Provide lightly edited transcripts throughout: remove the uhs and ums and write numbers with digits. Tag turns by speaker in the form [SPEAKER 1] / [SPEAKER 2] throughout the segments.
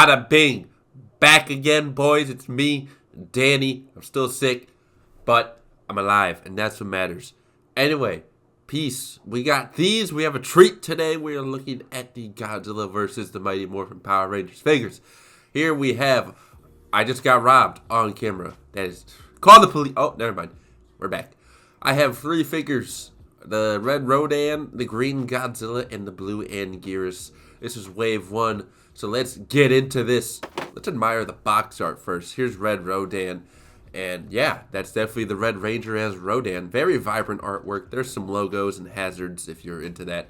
[SPEAKER 1] Bada bing. Back again, boys. It's me, Danny. I'm still sick, but I'm alive, and that's what matters. Anyway, peace. We got these. We have a treat today. We are looking at the Godzilla versus the Mighty Morphin Power Rangers figures. Here we have, I just got robbed on camera. That is, call the police. Oh, never mind. We're back. I have 3 figures. The red Rodan, the green Godzilla, and the blue Anguirus. This is wave 1. So let's get into this. Let's admire the box art first. Here's red Rodan. And yeah, that's definitely the Red Ranger as Rodan. Very vibrant artwork. There's some logos and hazards if you're into that.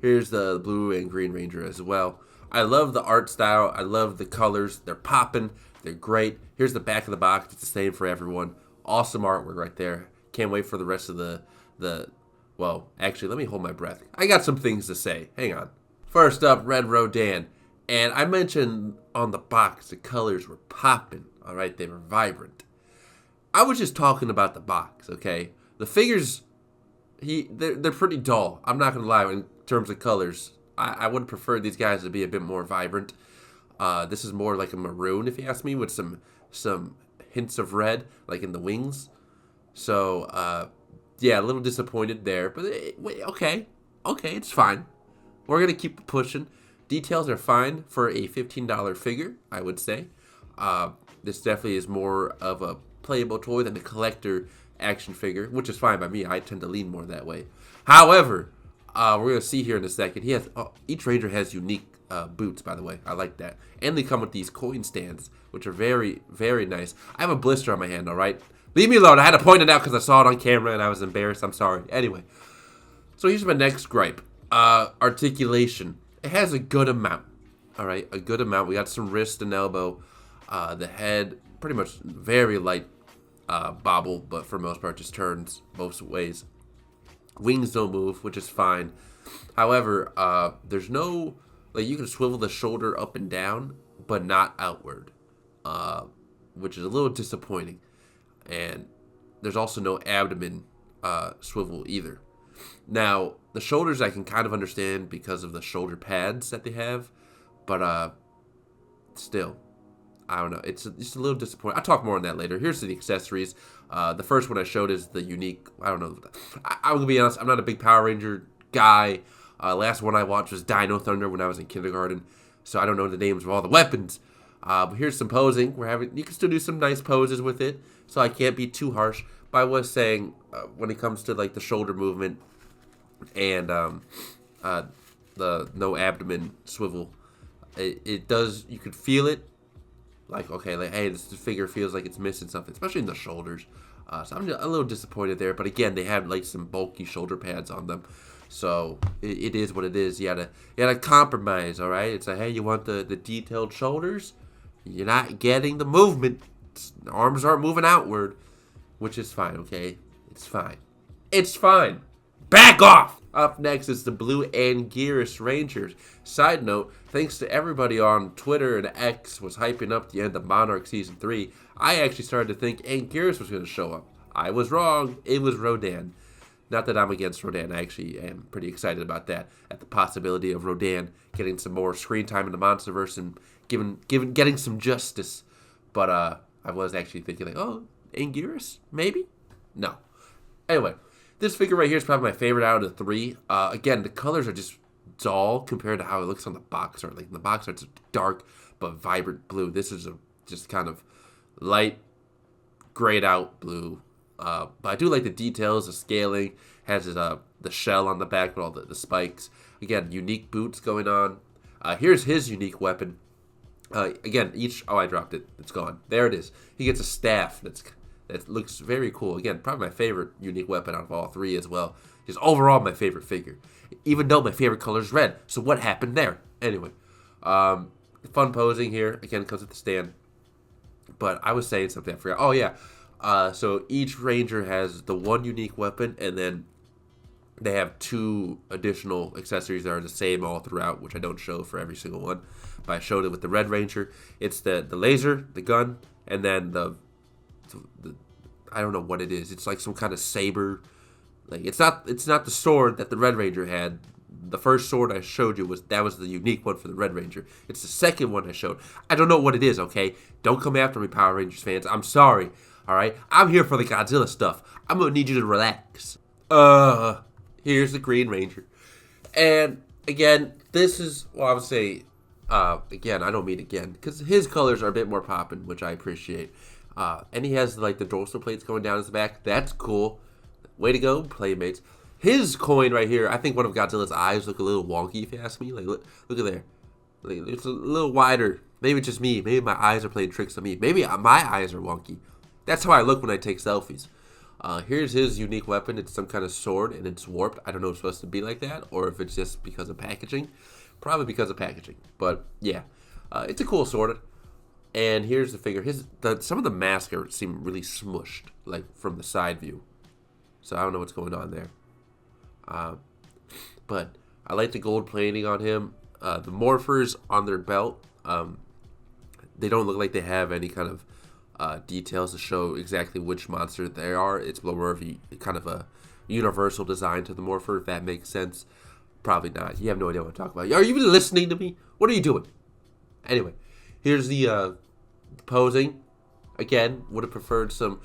[SPEAKER 1] Here's the blue and green Ranger as well. I love the art style. I love the colors. They're popping. They're great. Here's the back of the box. It's the same for everyone. Awesome artwork right there. Can't wait for the rest of the well, actually, let me hold my breath. I got some things to say. Hang on. First up, red Rodan. And I mentioned on the box the colors were popping. All right, they were vibrant. I was just talking about the box, okay? The figures, they're pretty dull. I'm not going to lie in terms of colors. I would prefer these guys to be a bit more vibrant. This is more like a maroon, if you ask me, with some hints of red, like in the wings. So, yeah, a little disappointed there. But, okay, it's fine. We're going to keep pushing. Details are fine for a $15 figure, I would say. This definitely is more of a playable toy than the collector action figure, which is fine by me. I tend to lean more that way. However, we're going to see here in a second. Each Ranger has unique boots, by the way. I like that. And they come with these coin stands, which are very, very nice. I have a blister on my hand, all right? Leave me alone. I had to point it out because I saw it on camera and I was embarrassed. I'm sorry. Anyway, so here's my next gripe. Articulation. It has a good amount, all right? A good amount. We got some wrist and elbow. The head, pretty much very light bobble, but for most part just turns most ways. Wings don't move, which is fine. However, there's no, like, you can swivel the shoulder up and down, but not outward, which is a little disappointing. And there's also no abdomen swivel either. Now, the shoulders I can kind of understand because of the shoulder pads that they have, but still, I don't know. It's just a little disappointing. I'll talk more on that later. Here's the accessories. The first one I showed is the unique, I don't know. I'm going to be honest, I'm not a big Power Ranger guy. Last one I watched was Dino Thunder when I was in kindergarten, so I don't know the names of all the weapons. But here's some posing. You can still do some nice poses with it, so I can't be too harsh. But I was saying, when it comes to like the shoulder movement and the no abdomen swivel, it does, you could feel it. Like, okay, like, hey, this figure feels like it's missing something, especially in the shoulders. So I'm a little disappointed there. But again, they have like some bulky shoulder pads on them. So it is what it is. You gotta compromise, all right? It's like, hey, you want the detailed shoulders? You're not getting the movement. The arms aren't moving outward, which is fine, okay? It's fine. It's fine. Back off! Up next is the blue Anguirus Rangers. Side note, thanks to everybody on Twitter and X was hyping up the end of Monarch Season 3, I actually started to think Anguirus was going to show up. I was wrong. It was Rodan. Not that I'm against Rodan. I actually am pretty excited about that, at the possibility of Rodan getting some more screen time in the Monsterverse and getting some justice. But I was actually thinking like, oh, Anguirus? Maybe? No. Anyway, this figure right here is probably my favorite out of the 3. Again, the colors are just dull compared to how it looks on the box art. Like, the box art's dark but vibrant blue. This is just kind of light, grayed out blue. But I do like the details, the scaling. Has the shell on the back with all the spikes. Again, unique boots going on. Here's his unique weapon. Again, oh, I dropped it. It's gone. There it is. He gets a staff that looks very cool. Again, probably my favorite unique weapon out of all 3 as well. Just overall my favorite figure. Even though my favorite color is red. So what happened there? Anyway, fun posing here. Again, comes with the stand. But I was saying something I forgot. Oh, yeah. So each Ranger has the one unique weapon, and then they have 2 additional accessories that are the same all throughout, which I don't show for every single one. But I showed it with the Red Ranger. It's the laser, the gun, and then the I don't know what it is. It's like some kind of saber. Like, it's not the sword that the Red Ranger had, the first sword I showed you was the unique one for the Red Ranger. It's the second one I showed. I don't know what it is, okay? Don't come after me, Power Rangers fans. I'm sorry, all right? I'm here for the Godzilla stuff. I'm going to need you to relax. Here's the Green Ranger. And, again, this is, well, I would say, again, I don't mean again, because his colors are a bit more poppin', which I appreciate. And he has, like, the dorsal plates going down his back. That's cool. Way to go, Playmates. His coin right here, I think one of Godzilla's eyes look a little wonky, if you ask me. Like, look at there. Like, it's a little wider. Maybe it's just me. Maybe my eyes are playing tricks on me. Maybe my eyes are wonky. That's how I look when I take selfies. Here's his unique weapon. It's some kind of sword, and it's warped. I don't know if it's supposed to be like that, or if it's just because of packaging. Probably because of packaging. But, yeah. It's a cool sword. And here's the figure. Some of the masks seem really smushed, like, from the side view. So I don't know what's going on there. But I like the gold plating on him. The morphers on their belt, they don't look like they have any kind of details to show exactly which monster they are. It's more of kind of a universal design to the morpher, if that makes sense. Probably not. You have no idea what I'm talking about. Are you even listening to me? What are you doing? Anyway, here's the posing. Again, would have preferred some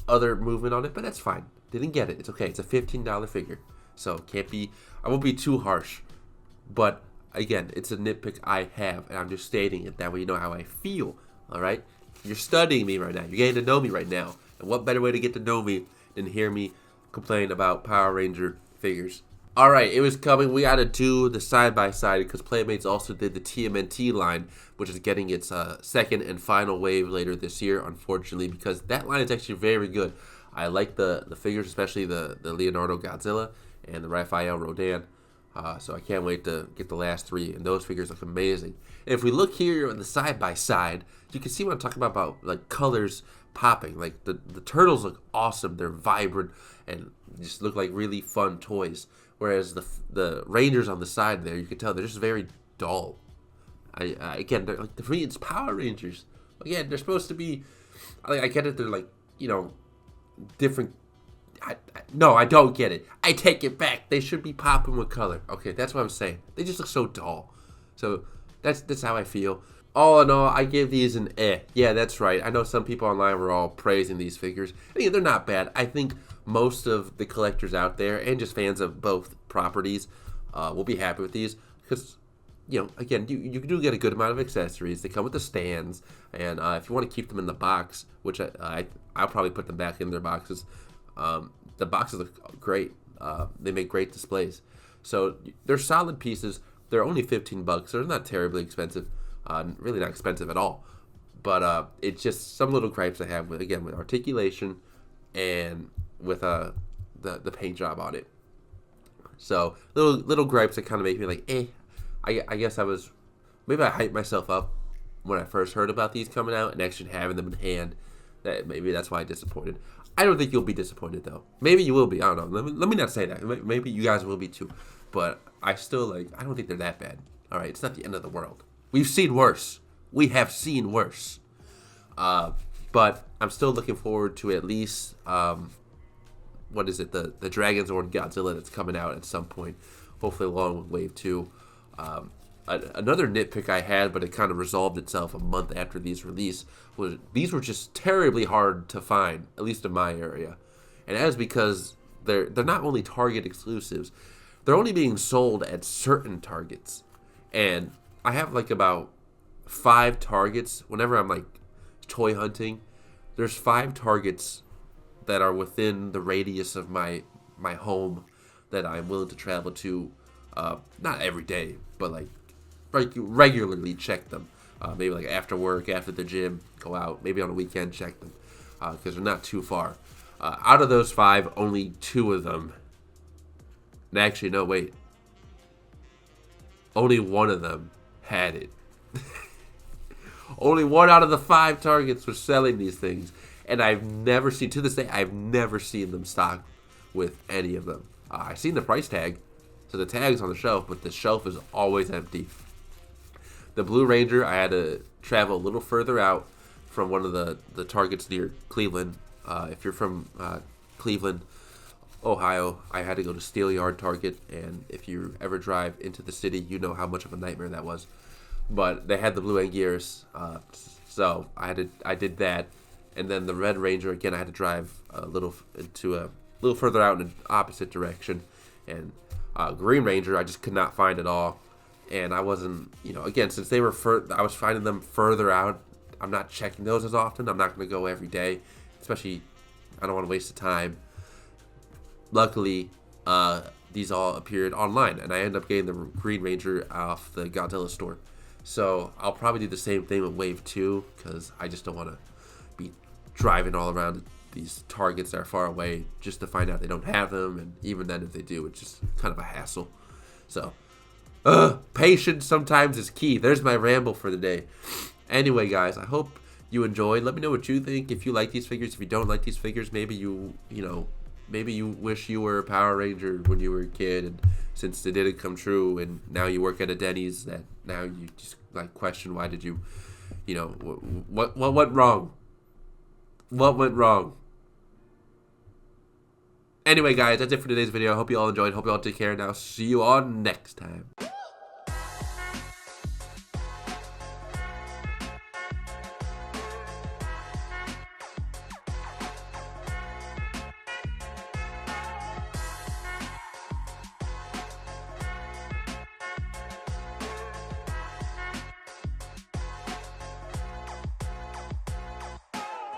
[SPEAKER 1] other movement on it, but that's fine. Didn't get it. It's okay. It's a $15 figure. So I won't be too harsh. But again, it's a nitpick I have, and I'm just stating it. That way you know how I feel. Alright? You're studying me right now. You're getting to know me right now. And what better way to get to know me than hear me complain about Power Ranger figures? Alright, it was coming. We got to do the side-by-side because Playmates also did the TMNT line, which is getting its second and final wave later this year, unfortunately, because that line is actually very good. I like the figures, especially the Leonardo Godzilla and the Raphael Rodan. So I can't wait to get the last three, and those figures look amazing. And if we look here on the side-by-side, you can see what I'm talking about like colors popping. Like the turtles look awesome. They're vibrant and just look like really fun toys. Whereas the Rangers on the side there, you can tell they're just very dull. Again, they're like, for me, it's Power Rangers. Again, they're supposed to be, I get it, they're like, different. No, I don't get it. I take it back. They should be popping with color. Okay, that's what I'm saying. They just look so dull. So that's how I feel. All in all, I give these an eh. Yeah, that's right. I know some people online were all praising these figures. Yeah, they're not bad. I think most of the collectors out there and just fans of both properties will be happy with these because, again, you do get a good amount of accessories. They come with the stands, and if you want to keep them in the box, which I'll probably put them back in their boxes. The boxes look great. They make great displays. So they're solid pieces. They're only $15. They're not terribly expensive. Really not expensive at all. But it's just some little gripes I have with articulation and with the paint job on it. So little gripes that kind of make me like, eh. I guess maybe I hyped myself up when I first heard about these coming out and actually having them in hand. Maybe that's why I disappointed. I don't think you'll be disappointed though. Maybe you will be. I don't know. Let me not say that. Maybe you guys will be too. But I don't think they're that bad. All right, it's not the end of the world. We've seen worse. We have seen worse. But I'm still looking forward to at least what is it? The Dragon's Horn Godzilla that's coming out at some point. Hopefully along with Wave 2. Another nitpick I had, but it kind of resolved itself a month after these release, was these were just terribly hard to find, at least in my area. And that is because they're not only Target exclusives, they're only being sold at certain Targets. And I have like about 5 Targets. Whenever I'm like toy hunting, there's 5 Targets that are within the radius of my home that I'm willing to travel to, not every day, but like regularly check them. Maybe like after work, after the gym, go out. Maybe on a weekend, check them because they're not too far. Out of those 5, only 2 of them. And actually, no, wait. Only 1 of them had it. Only 1 out of the 5 Targets was selling these things. And I've never seen, to this day, I've never seen them stocked with any of them. I've seen the price tag. So the tag's on the shelf, but the shelf is always empty. The Blue Ranger, I had to travel a little further out from one of the Targets near Cleveland. If you're from Cleveland, Ohio, I had to go to Steelyard Target, and if you ever drive into the city, you know how much of a nightmare that was. But they had the blue Anguirus, so I did that, and then the Red Ranger again. I had to drive a little further out in the opposite direction, and Green Ranger I just could not find at all, and I wasn't, again, since they were I was finding them further out. I'm not checking those as often. I'm not going to go every day, especially I don't want to waste the time. Luckily, these all appeared online, and I ended up getting the Green Ranger off the Godzilla store. So I'll probably do the same thing with Wave 2, because I just don't want to be driving all around these targets that are far away just to find out they don't have them, and even then if they do, it's just kind of a hassle. So, patience sometimes is key. There's my ramble for the day. Anyway, guys, I hope you enjoyed. Let me know what you think. If you like these figures, if you don't like these figures, maybe maybe you wish you were a Power Ranger when you were a kid, and since it didn't come true, and now you work at a Denny's, that now you just question why did you, what went wrong? What went wrong? Anyway, guys, that's it for today's video. I hope you all enjoyed. Hope you all take care. Now, see you all next time.